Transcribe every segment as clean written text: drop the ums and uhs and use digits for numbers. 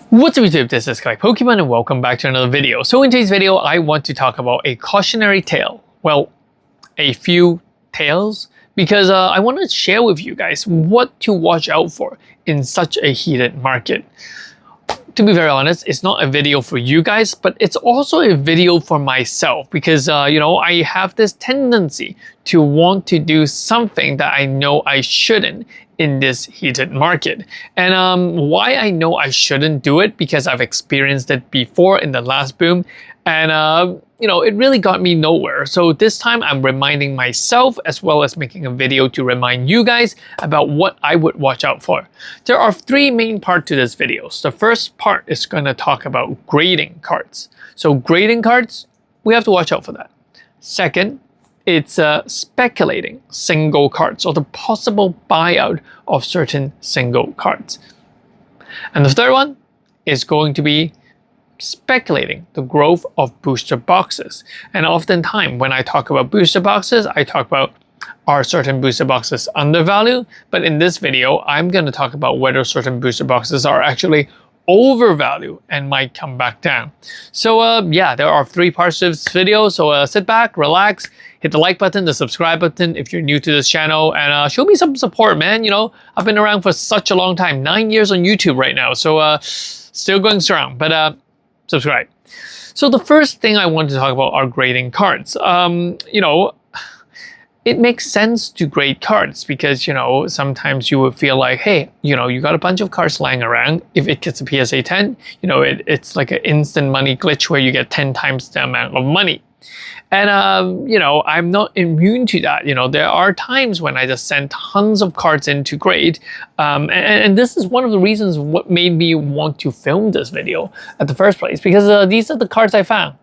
What's up YouTube, this is Kai Pokemon and welcome back to another video. So in today's video, I want to talk about a cautionary tale. Well, a few tales, because I want to share with you guys what to watch out for in such a heated market. To be very honest, it's not a video for you guys, but it's also a video for myself because, I have this tendency to want to do something that I know I shouldn't in this heated market. And why I know I shouldn't do it, because I've experienced it before in the last boom. And, it really got me nowhere. So this time I'm reminding myself as well as making a video to remind you guys about what I would watch out for. There are three main parts to this video. The first part is going to talk about grading cards. So grading cards, we have to watch out for that. Second, it's speculating single cards or the possible buyout of certain single cards. And the third one is going to be speculating the growth of booster boxes. And oftentimes when I talk about booster boxes, I talk about are certain booster boxes undervalued, but in this video I'm going to talk about whether certain booster boxes are actually overvalued and might come back down. So there are three parts to this video, so sit back, relax, hit the like button, the subscribe button if you're new to this channel, and show me some support, man. I've been around for such a long time, 9 years on YouTube right now, so still going strong, but subscribe. So the first thing I want to talk about are grading cards. It makes sense to grade cards because, sometimes you would feel like, hey, you got a bunch of cards lying around. If it gets a PSA 10, it's like an instant money glitch where you get 10 times the amount of money. And, I'm not immune to that. There are times when I just send tons of cards in to grade. And this is one of the reasons what made me want to film this video at the first place, because these are the cards I found.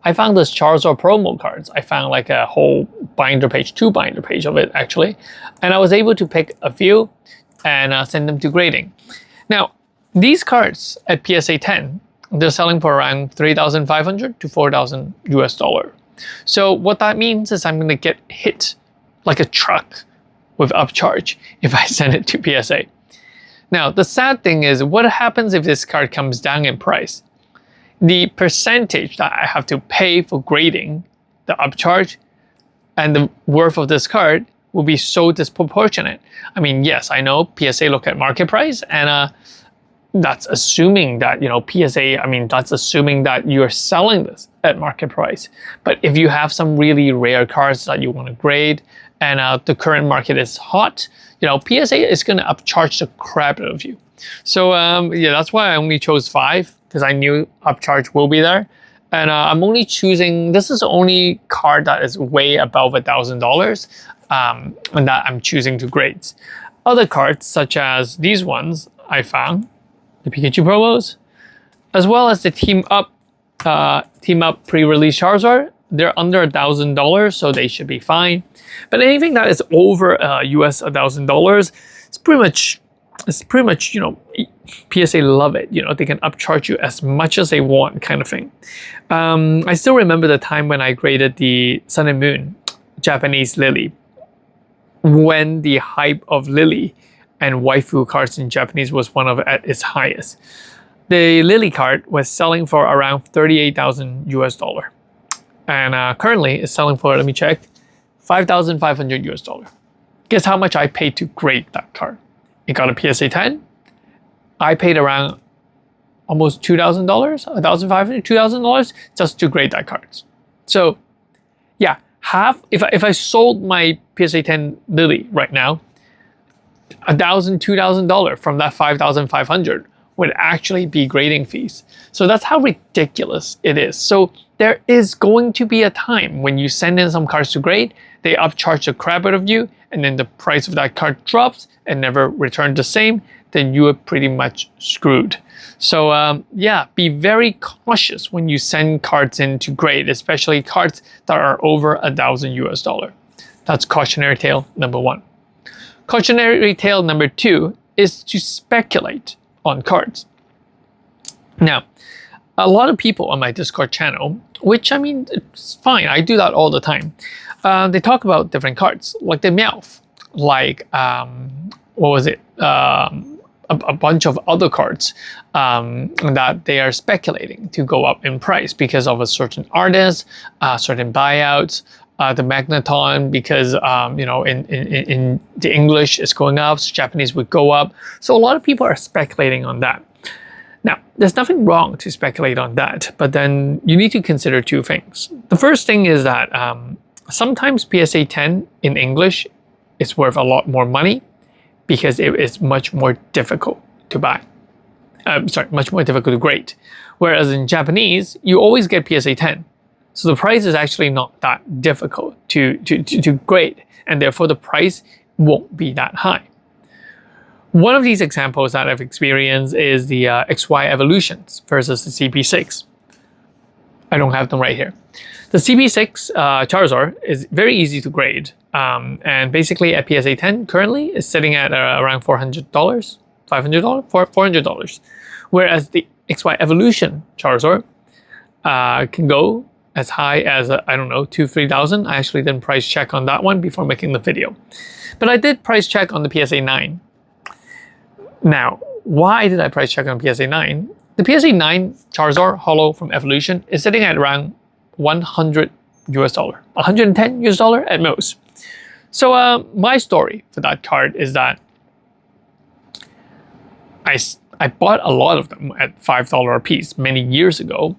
I found this Charizard promo cards. I found like a whole binder page, 2 binder page of it actually. And I was able to pick a few and send them to grading. Now, these cards at PSA 10, they're selling for around $3,500 to $4,000 US. So what that means is I'm going to get hit like a truck with upcharge if I send it to PSA. Now, the sad thing is, what happens if this card comes down in price? The percentage that I have to pay for grading, the upcharge, and the worth of this card will be so disproportionate. I mean, yes, I know PSA look at market price, and that's assuming that, that's assuming that you're selling this at market price. But if you have some really rare cards that you want to grade, and the current market is hot, PSA is going to upcharge the crap out of you. So that's why I only chose 5, because I knew upcharge will be there. And I'm only choosing, this is the only card that is way above $1,000 and that I'm choosing to grade. Other cards, such as these ones I found, the Pikachu promos, as well as the Team Up pre-release Charizard, they're under $1,000, so they should be fine. But anything that is over US $1,000, it's pretty much, PSA love it. They can upcharge you as much as they want, kind of thing. I still remember the time when I graded the Sun and Moon Japanese Lily, when the hype of Lily and waifu cards in Japanese was at its highest. The Lily card was selling for around $38,000 US. And currently it's selling for, let me check, $5,500 US. Guess how much I paid to grade that card? It got a PSA 10. I paid around almost $2,000, $1,500, $2,000 just to grade that card. So yeah, if I sold my PSA 10 Lily right now, $1,000, $2,000 from that $5,500 would actually be grading fees. So that's how ridiculous it is. So there is going to be a time when you send in some cards to grade, they upcharge the crap out of you, and then the price of that card drops and never returns the same, then you are pretty much screwed. So be very cautious when you send cards in to grade, especially cards that are over $1,000 US. That's cautionary tale number 1. Cautionary tale number 2 is to speculate on cards. Now, a lot of people on my Discord channel, which it's fine, I do that all the time. They talk about different cards, like the Meowth, like what was it? a bunch of other cards that they are speculating to go up in price because of a certain artist, certain buyouts, the Magneton, because in the English is going up, so Japanese would go up. So a lot of people are speculating on that. Now, there's nothing wrong to speculate on that, but then you need to consider two things. The first thing is that sometimes PSA 10 in English is worth a lot more money because it is much more difficult to buy. Much more difficult to grade. Whereas in Japanese, you always get PSA 10. So the price is actually not that difficult to grade, and therefore the price won't be that high. One of these examples that I've experienced is the XY Evolutions versus the CP6. I don't have them right here. The CP6 Charizard is very easy to grade, and basically at PSA 10 currently is sitting at around $400, $500, $400, whereas the XY Evolution Charizard can go as high as, I don't know, 2,000-3,000. I actually didn't price check on that one before making the video. But I did price check on the PSA 9. Now, why did I price check on PSA 9? The PSA 9 Charizard Holo from Evolution is sitting at around $100 US, $110 US at most. So my story for that card is that I bought a lot of them at $5 a piece many years ago,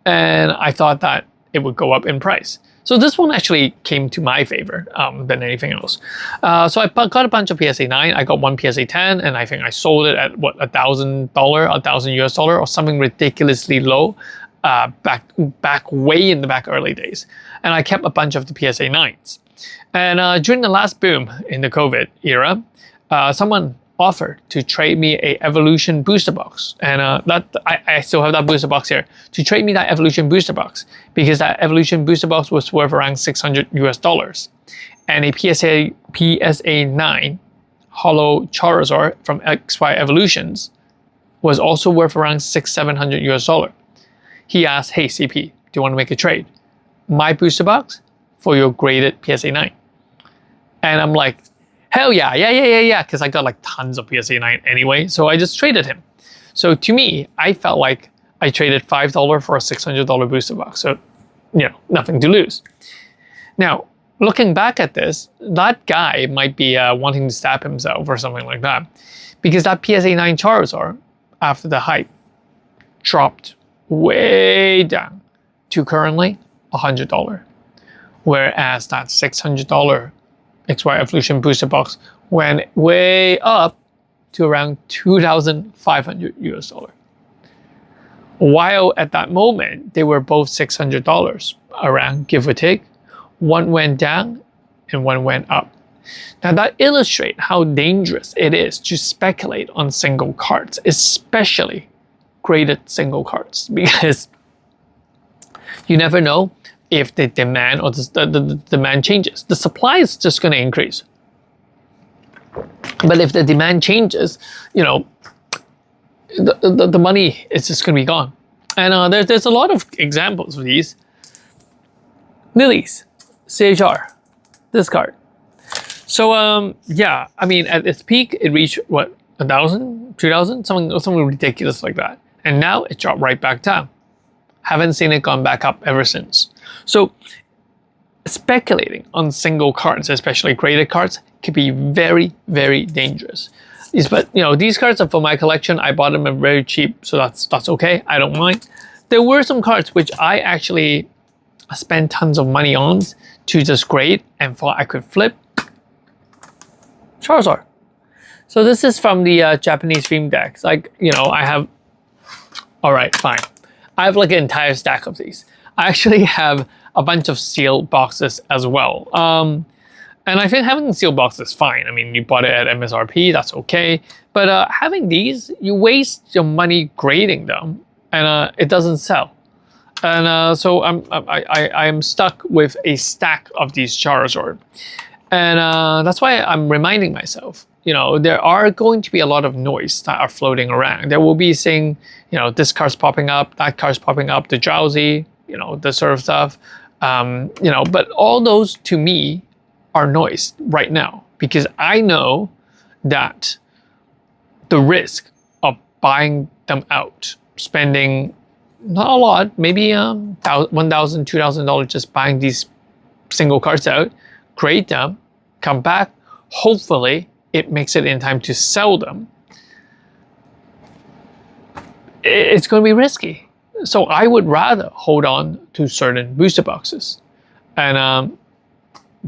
and I thought that it would go up in price. So this one actually came to my favor than anything else. So I got a bunch of PSA 9. I got one PSA 10, and I think I sold it at what, $1,000, $1,000 US or something ridiculously low back way in the back early days. And I kept a bunch of the PSA 9s. And during the last boom in the COVID era, someone offered to trade me a Evolution booster box, and I still have that booster box here, to trade me that Evolution booster box, because that Evolution booster box was worth around $600 US, and a PSA 9 Holo Charizard from XY Evolutions was also worth around $600-700 US. He asked, "Hey CP, do you want to make a trade? My booster box for your graded PSA 9?" And I'm like, hell yeah, because I got like tons of PSA 9 anyway, so I just traded him. So to me, I felt like I traded $5 for a $600 booster box, so nothing to lose. Now, looking back at this, that guy might be wanting to stab himself or something like that, because that PSA 9 Charizard, after the hype, dropped way down to currently $100, whereas that $600 XY Evolution booster box went way up to around $2,500 US. While at that moment, they were both $600 around, give or take. One went down and one went up. Now that illustrates how dangerous it is to speculate on single cards, especially graded single cards, because you never know if the demand or the demand changes. The supply is just going to increase. But if the demand changes, the money is just going to be gone. And there's a lot of examples of these. Lilies, CHR, this card. So yeah, I mean, at its peak, it reached what, 1,000, 2,000, something ridiculous like that. And now it dropped right back down. Haven't seen it gone back up ever since. So speculating on single cards, especially graded cards, can be very, very dangerous. But these cards are for my collection. I bought them very cheap, so that's okay. I don't mind. There were some cards which I actually spent tons of money on to just grade and thought I could flip. Charizard. So this is from the Japanese theme decks. Like, I have. All right, fine. I have like an entire stack of these. I actually have a bunch of sealed boxes as well. And I think having sealed boxes is fine. I mean, you bought it at MSRP, that's okay. But having these, you waste your money grading them, and it doesn't sell. And so I'm stuck with a stack of these Charizard. And that's why I'm reminding myself, there are going to be a lot of noise that are floating around. There will be saying, this card's popping up, that card's popping up, the drowsy, this sort of stuff. But all those to me are noise right now, because I know that the risk of buying them out, spending not a lot, maybe $1,000, $2,000 just buying these single cards out, create them, come back, hopefully it makes it in time to sell them. It's going to be risky. So I would rather hold on to certain booster boxes. And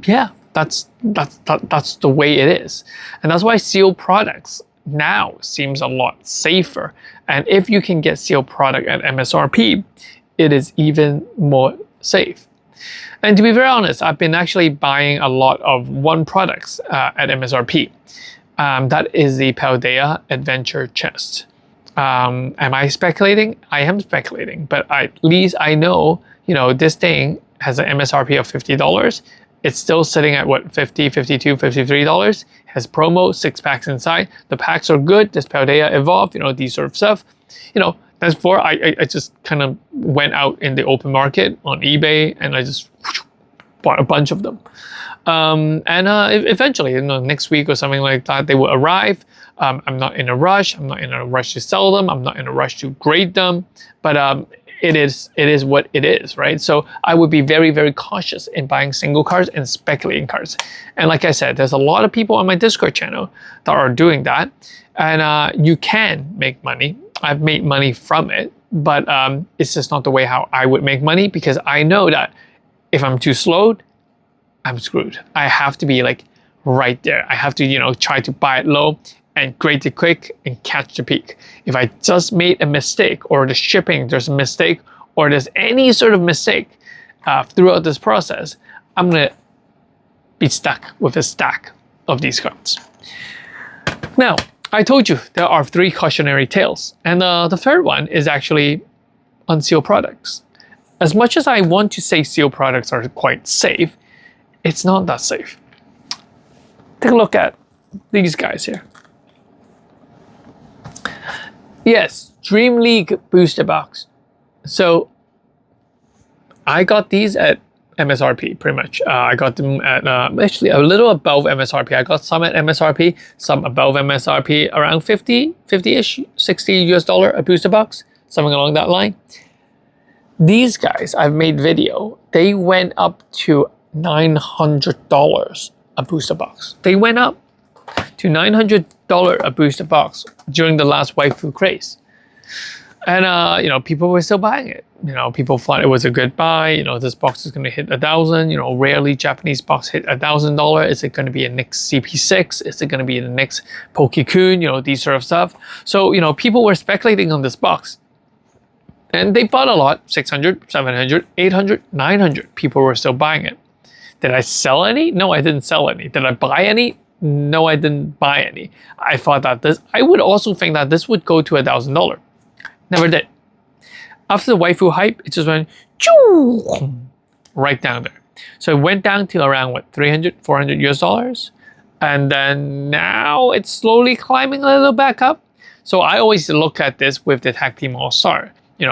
yeah, that's the way it is. And that's why sealed products now seems a lot safer. And if you can get sealed product at MSRP, it is even more safe. And to be very honest, I've been actually buying a lot of one products at MSRP. That is the Paldea Adventure Chest. Am I speculating? I am speculating, but at least I know, this thing has an MSRP of $50. It's still sitting at what, $50, $52, $53. Has promo, 6 packs inside. The packs are good. This Paldea Evolved, these sort of stuff. That's for I just kind of went out in the open market on eBay and I just bought a bunch of them. Eventually, next week or something like that, they will arrive. I'm not in a rush. I'm not in a rush to sell them. I'm not in a rush to grade them. But it is what it is, right? So I would be very, very cautious in buying single cards and speculating cards. And like I said, there's a lot of people on my Discord channel that are doing that. And you can make money. I've made money from it, but it's just not the way how I would make money, because I know that if I'm too slowed, I'm screwed. I have to be like right there. I have to, try to buy it low and grade it quick and catch the peak. If I just made a mistake, or the shipping, there's a mistake, or there's any sort of mistake throughout this process, I'm gonna be stuck with a stack of these cards. Now, I told you there are 3 cautionary tales, and the third one is actually on sealed products. As much as I want to say sealed products are quite safe, it's not that safe. Take a look at these guys here. Yes, Dream League booster box. So I got these at MSRP pretty much. I got them at actually a little above MSRP. I got some at MSRP, some above MSRP, around 50-ish, $60 a booster box, something along that line. These guys, I've made video, they went up to $900 a booster box. They went up to $900 a booster box during the last waifu craze. And people were still buying it. People thought it was a good buy. This box is going to hit 1,000. Rarely Japanese box hit $1,000. Is it going to be a next CP6? Is it going to be the next Pokekun? These sort of stuff. So people were speculating on this box, and they bought a lot. 600, 700, 800, 900. People were still buying it. Did I sell any? No, I didn't sell any. Did I buy any? No, I didn't buy any. I thought that I would also think that this would go to $1,000. Never did. After the waifu hype, it just went right down there. So it went down to around what, 300, 400 US dollars. And then now it's slowly climbing a little back up. So I always look at this with the Tag Team All-Star.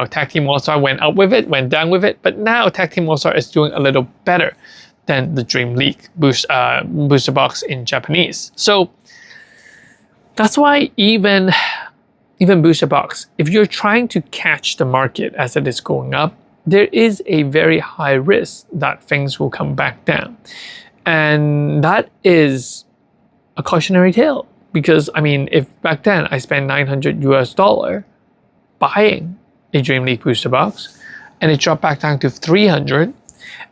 Tag Team All-Star went up with it, went down with it, but now Tag Team All-Star is doing a little better than the Dream League booster box in Japanese. So that's why even booster box, if you're trying to catch the market as it is going up, there is a very high risk that things will come back down. And that is a cautionary tale, because if back then I spent $900 US buying a Dream League booster box and it dropped back down to 300,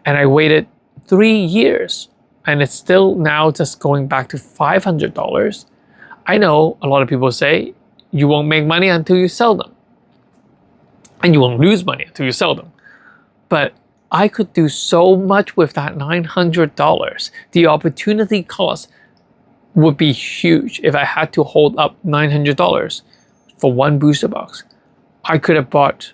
and I waited 3 years and it's still now just going back to $500, I know a lot of people say you won't make money until you sell them, and you won't lose money until you sell them. But I could do so much with that $900. The opportunity cost would be huge if I had to hold up $900 for one booster box. I could have bought,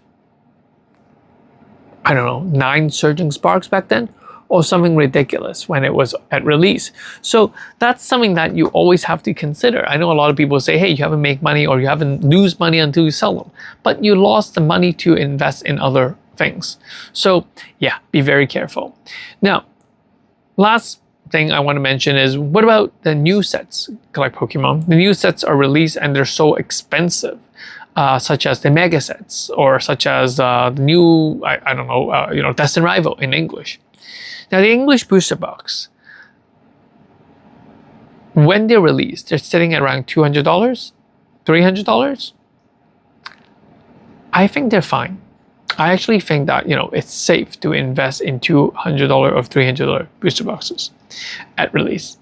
I don't know, 9 Surging Sparks back then, or something ridiculous when it was at release. So that's something that you always have to consider. I know a lot of people say, hey, you haven't make money or you haven't lose money until you sell them, but you lost the money to invest in other things. So yeah, be very careful. Now, last thing I want to mention is, what about the new sets collect Pokemon? The new sets are released and they're so expensive, such as the Mega sets, or such as the new, I don't know, Destined Rival in English. Now the English booster box, when they're released, they're sitting at around $200, $300. I think they're fine. I actually think that, it's safe to invest in $200 or $300 booster boxes at release.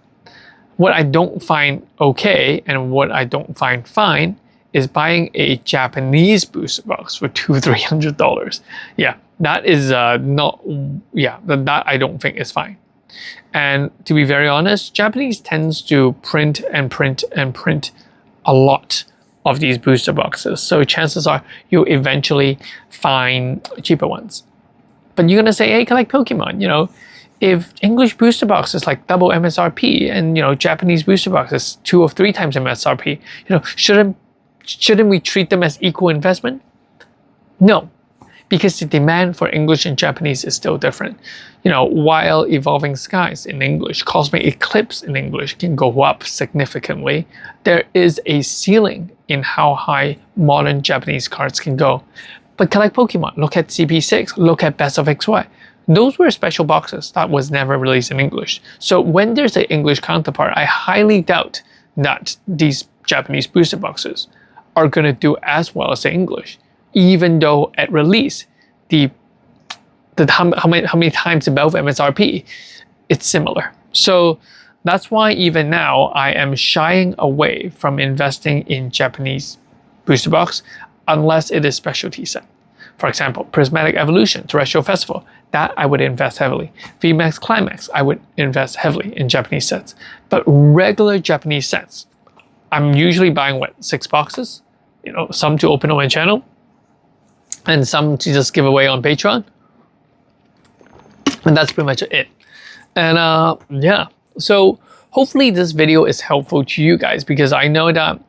What I don't find okay and what I don't find fine is buying a Japanese booster box for $200-$300. Yeah, that is that I don't think is fine. And to be very honest, Japanese tends to print and print and print a lot of these booster boxes. So chances are you'll eventually find cheaper ones. But you're gonna say, hey, collect Pokemon, if English booster box is like double MSRP and Japanese booster box is 2 or 3 times MSRP, shouldn't we treat them as equal investment? No, because the demand for English and Japanese is still different. While Evolving Skies in English, Cosmic Eclipse in English can go up significantly, there is a ceiling in how high modern Japanese cards can go. But collect Pokemon, look at CP6, look at Best of XY. Those were special boxes that was never released in English. So when there's an English counterpart, I highly doubt that these Japanese booster boxes are going to do as well as the English, even though at release, how many times above MSRP, it's similar. So that's why even now I am shying away from investing in Japanese booster box unless it is specialty set. For example, Prismatic Evolution, Terrestrial Festival, that I would invest heavily. VMAX Climax, I would invest heavily in Japanese sets. But regular Japanese sets, I'm usually buying 6 boxes, some to open on my channel and some to just give away on Patreon. And that's pretty much it. And yeah, so hopefully this video is helpful to you guys, because I know that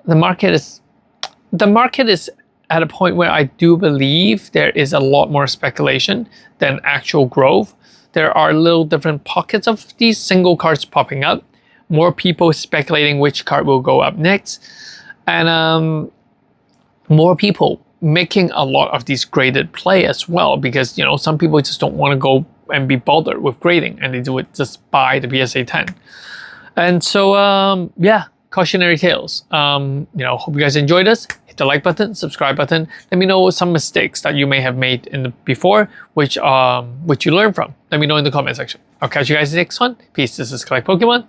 the market is at a point where I do believe there is a lot more speculation than actual growth. There are little different pockets of these single cards popping up, more people speculating which card will go up next, and more people making a lot of these graded play as well, because some people just don't want to go and be bothered with grading, and they do it just buy the PSA 10. And so yeah, cautionary tales. Hope you guys enjoyed this. Hit the like button, subscribe button. Let me know some mistakes that you may have made in the before, which you learned from. Let me know in the comment section. I'll catch you guys in the next one. Peace. This is Collect Pokemon.